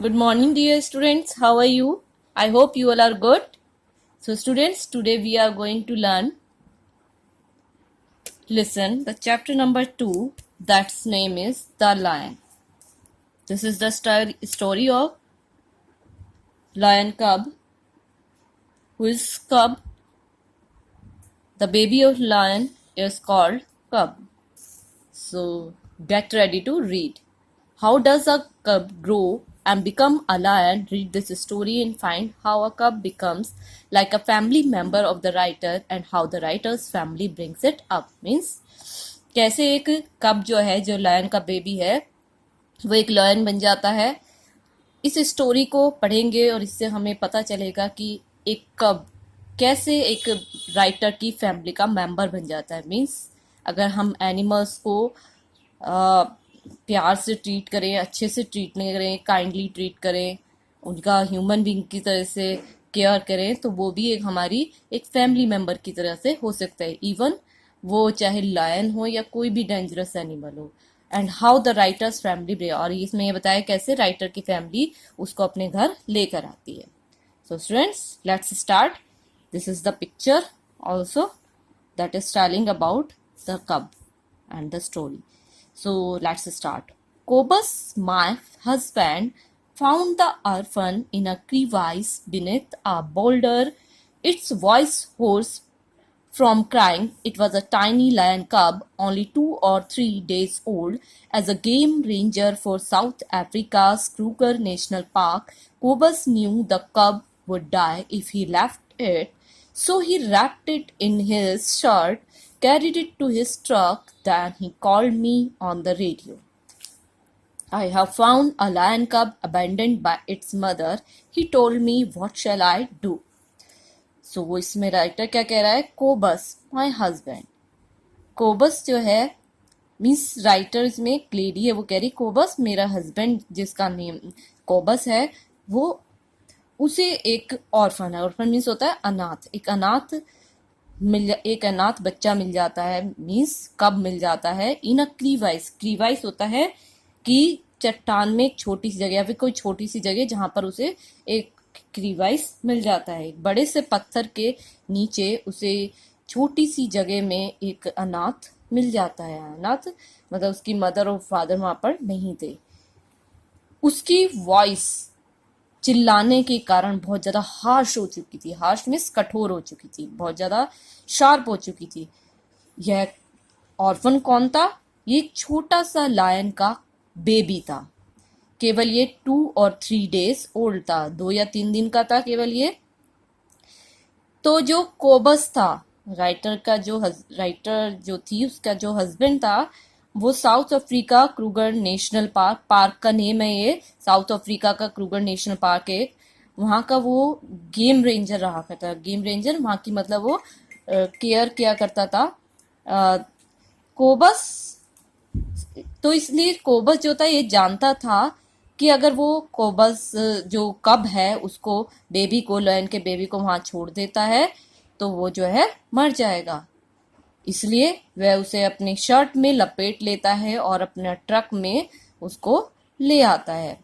Good morning, dear students. How are you? I hope you all are good. So, students, today we are going to listen the chapter number 2. That's name is The Lion. This is the story of lion cub. Who is cub? The baby of lion is called cub. So, get ready to read. How does a cub grow and become a lion? Read this story and find how a cub becomes like a family member of the writer and how the writer's family brings it up. Means कैसे एक कब जो है, जो lion का baby है, वो एक लायन बन जाता है। इस स्टोरी को पढ़ेंगे और इससे हमें पता चलेगा कि एक कब कैसे एक राइटर की फैमिली का मेंबर बन जाता है। मीन्स अगर हम एनिमल्स को प्यार से ट्रीट करें, अच्छे से ट्रीट नहीं करें, काइंडली ट्रीट करें, उनका ह्यूमन बीइंग की तरह से केयर करें, तो वो भी एक हमारी एक फैमिली मेंबर की तरह से हो सकता है। इवन वो चाहे लायन हो या कोई भी डेंजरस एनिमल हो। And how the writers family, और इसमें ये बताया कैसे राइटर की फैमिली उसको अपने घर लेकर आती है। So students, let's start. This is the picture also that is telling about the cub and the story. So let's start. Cobus, my husband, found the orphan in a crevice beneath a boulder, its voice hoarse from crying. It was a tiny lion cub, only 2 or 3 days old. As a game ranger for South Africa's Kruger National Park, Cobus knew the cub would die if he left it, so he wrapped it in his shirt, carried it to his truck, then he called me on the radio. I have found a lion cub abandoned by its mother. He told me, what shall I do? So वो इसमें writer क्या कह रहा है? कोबस my husband. कोबस जो है means writer इसमें एक लेडी है, वो कह रही कोबस मेरा हस्बैंड जिसका नेम कोबस है, वो उसे एक ऑर्फन है. ऑर्फन मीन्स होता है अनाथ. एक अनाथ बच्चा मिल जाता है, मीन्स कब मिल जाता है. इन अ क्रीवाइस. क्रीवाइस होता है कि चट्टान में एक छोटी सी जगह या फिर कोई छोटी सी जगह जहां पर उसे एक क्रीवाइस मिल जाता है. एक बड़े से पत्थर के नीचे उसे छोटी सी जगह में एक अनाथ मिल जाता है. अनाथ मतलब उसकी मदर और फादर वहां पर नहीं थे. उसकी वॉइस चिल्लाने के कारण बहुत ज्यादा हार्श हो चुकी थी. हार्श मीन्स कठोर हो चुकी थी, बहुत ज्यादा शार्प हो चुकी थी. यह ऑर्फन कौन था? ये एक छोटा सा लायन का बेबी था. केवल ये 2 or 3 days ओल्ड था, 2 या 3 दिन का था केवल ये. तो जो कोबस था, राइटर जो थी उसका जो हस्बैंड था, वो south Africa Kruger national park का नेम है ये. साउथ अफ्रीका का क्रूगर नेशनल पार्क है, वहां का वो गेम रेंजर रहा करता था. गेम रेंजर वहां की मतलब वो केयर किया करता था कोबस. तो इसलिए कोबस जो था ये जानता था कि अगर वो कोबस जो कब है उसको बेबी को, लायन के बेबी को वहां छोड़ देता है तो वो जो है मर जाएगा. इसलिए वह उसे अपनी शर्ट में लपेट लेता है और अपने ट्रक में उसको ले आता है.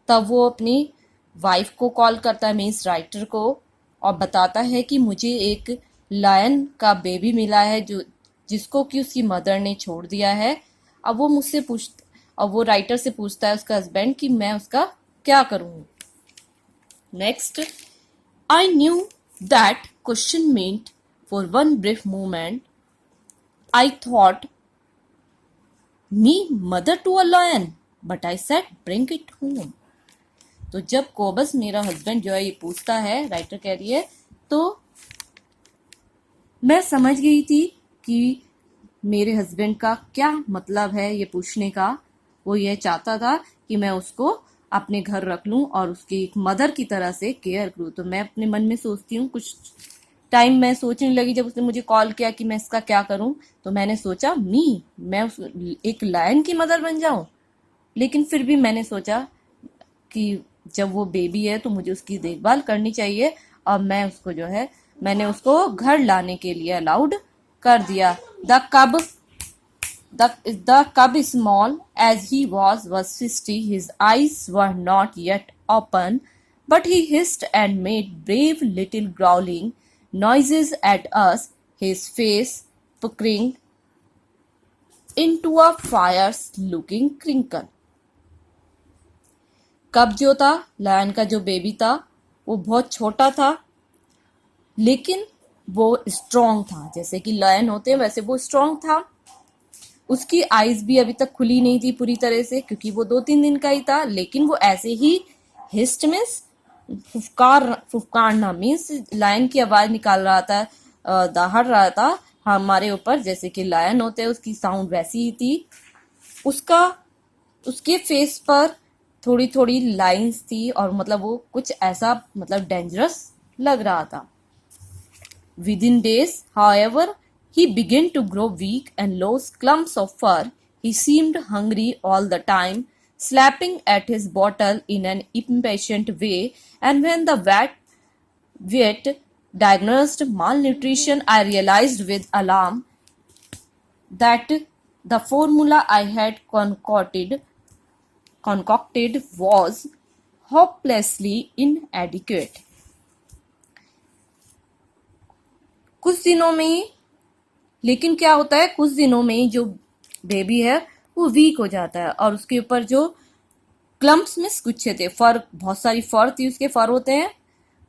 तब वो अपनी वाइफ को कॉल करता है, मीन्स राइटर को, और बताता है कि मुझे एक लायन का बेबी मिला है जो जिसको कि उसकी मदर ने छोड़ दिया है. अब वो राइटर से पूछता है उसका हस्बैंड कि मैं उसका क्या करूं. Next. I knew that question meant for one brief moment I thought me mother to a lion, but I said bring it home. तो जब कोबस मेरा हस्बैंड जो है ये पूछता है, राइटर कह रही है, तो मैं समझ गई थी कि मेरे हस्बैंड का क्या मतलब है ये पूछने का. वो ये चाहता था कि मैं उसको अपने घर रख लूं और उसकी एक मदर की तरह से केयर करूं. तो मैं अपने मन में सोचती हूँ, कुछ टाइम मैं सोचने लगी जब उसने मुझे कॉल किया कि मैं इसका क्या करूं, तो मैंने सोचा मैं एक लायन की मदर बन जाऊं. लेकिन फिर भी मैंने सोचा कि जब वो बेबी है तो मुझे उसकी देखभाल करनी चाहिए, और मैं उसको जो है मैंने उसको घर लाने के लिए अलाउड कर दिया. द कब The cub, small as he was 50. His eyes were not yet open, but he hissed and made brave little growling noises at us, his face puckering into a fierce-looking crinkle. कब जो था, lion का जो baby था, वो बहुत छोटा था, लेकिन वो स्ट्रॉन्ग था। जैसे कि लायन होते हैं वैसे वो स्ट्रॉन्ग था। उसकी आईज भी अभी तक खुली नहीं थी पूरी तरह से, क्योंकि वो 2-3 दिन का ही था, लेकिन वो ऐसे ही हिस्ट मीन्स फुफकारना मीन्स लायन की आवाज निकाल रहा था, दहाड़ रहा था हमारे ऊपर, जैसे कि लायन होते हैं उसकी साउंड वैसी ही थी। उसका उसके फेस पर थोड़ी थोड़ी लाइंस थी, और मतलब वो कुछ ऐसा मतलब डेंजरस लग रहा था। Within days, however, he began to grow weak and lose clumps of fur. He seemed hungry all the time, slapping at his bottle in an impatient way, and when the vet diagnosed malnutrition, I realized with alarm that the formula I had concocted was hopelessly inadequate. कुछ दिनों में ही, लेकिन क्या होता है, कुछ दिनों में ही जो बेबी है वो वीक हो जाता है, और उसके ऊपर जो क्लम्प्स में गुच्छे थे, फर, बहुत सारी फर थी, उसके फर होते हैं,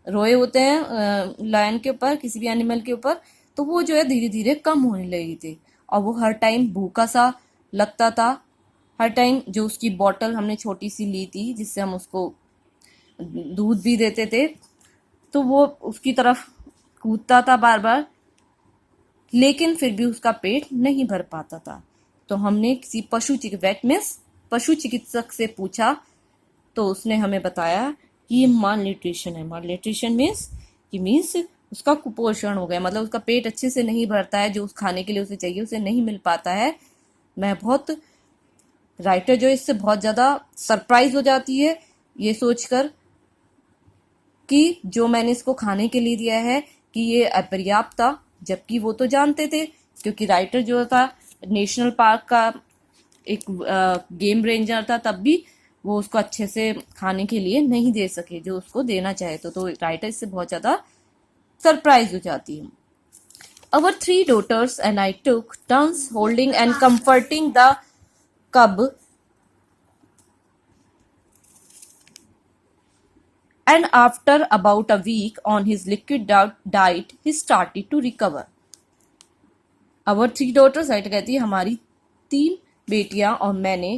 रोए होते हैं लायन के ऊपर, किसी भी एनिमल के ऊपर, तो वो जो है धीरे धीरे कम होने लगी थी, और वो हर टाइम भूखा सा लगता था। हर टाइम जो उसकी बॉटल हमने छोटी सी ली थी जिससे हम उसको दूध भी देते थे, तो वो उसकी तरफ कूदता था बार बार, लेकिन फिर भी उसका पेट नहीं भर पाता था। तो हमने किसी पशु चिकित्सक से पूछा, तो उसने हमें बताया कि ये माल न्यूट्रिशन है। माल न्यूट्रिशन मीन्स उसका कुपोषण हो गया, मतलब उसका पेट अच्छे से नहीं भरता है, जो उस खाने के लिए उसे चाहिए उसे नहीं मिल पाता है। राइटर जो इससे बहुत ज़्यादा सरप्राइज हो जाती है ये सोचकर कि जो मैंने इसको खाने के लिए दिया है कि ये अपर्याप्त था, जबकि वो तो जानते थे, क्योंकि राइटर जो था नेशनल पार्क का एक गेम रेंजर था, तब भी वो उसको अच्छे से खाने के लिए नहीं दे सके जो उसको देना चाहे। तो राइटर इससे बहुत ज़्यादा सरप्राइज हो जाती है। Our 3 daughters and I took turns holding and comforting the cub, and after about a week on his liquid diet, he started to recover. Our 3 daughters, right कहती है हमारी 3 बेटियां और मैंने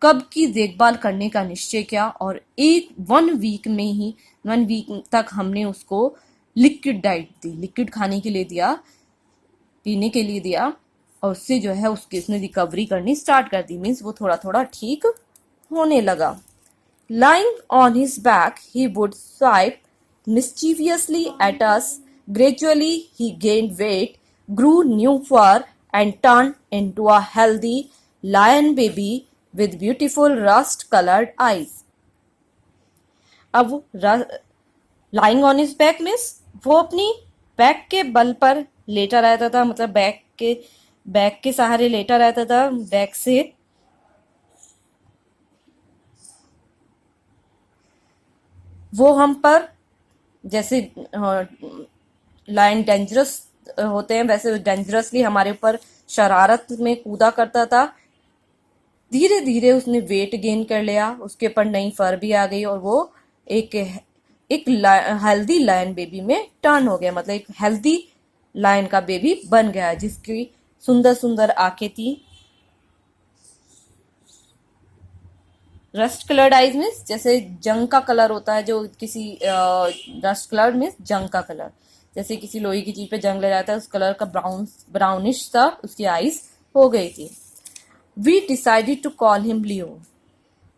कब की देखभाल करने का निश्चय किया, और 1 वीक तक हमने उसको लिक्विड डाइट दी, लिक्विड खाने के लिए दिया, पीने के लिए दिया, और उससे जो है उसने रिकवरी करनी स्टार्ट कर दी, मीन्स वो थोड़ा थोड़ा ठीक होने लगा। Lying on his back, he would swipe mischievously at us. Gradually, he gained weight, grew new fur, and turned into a healthy lion baby with beautiful rust-colored eyes. अब lying on his back means वो अपनी back के बल पर लेटा रहता था, मतलब बैक के सहारे लेटा रहता था, बैक से वो हम पर, जैसे लायन डेंजरस होते हैं वैसे डेंजरसली हमारे ऊपर शरारत में कूदा करता था। धीरे धीरे उसने वेट गेन कर लिया, उसके ऊपर नई फर भी आ गई, और वो एक हेल्दी लायन बेबी में टर्न हो गया, मतलब एक हेल्दी लायन का बेबी बन गया, जिसकी सुंदर सुंदर आंखें थी। रस्ट कलर्ड आइज मीन्स जैसे जंग का कलर होता है, जो किसी रस्ट कलर्ड मीन्स जंग का कलर, जैसे किसी लोहे की चीज पे जंग लग जाता है उस कलर का ब्राउनिश सा उसकी आइज हो गई थी। We decided to call him Leo,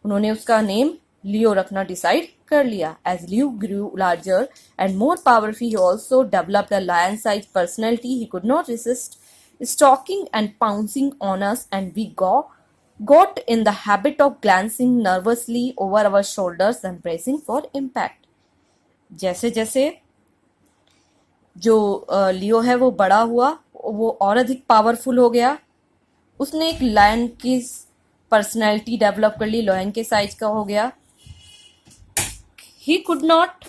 उन्होंने उसका नेम लियो रखना डिसाइड कर लिया। As Leo grew larger and more powerful, he also developed a lion size personality. He could not resist stalking and pouncing on us, and we got in the habit of glancing nervously over our shoulders and bracing for impact. जैसे जैसे जो लियो है वो बड़ा हुआ, वो और अधिक पावरफुल हो गया, उसने एक लायन की पर्सनैलिटी डेवलप कर ली, लायन के साइज का हो गया। ही कुड नॉट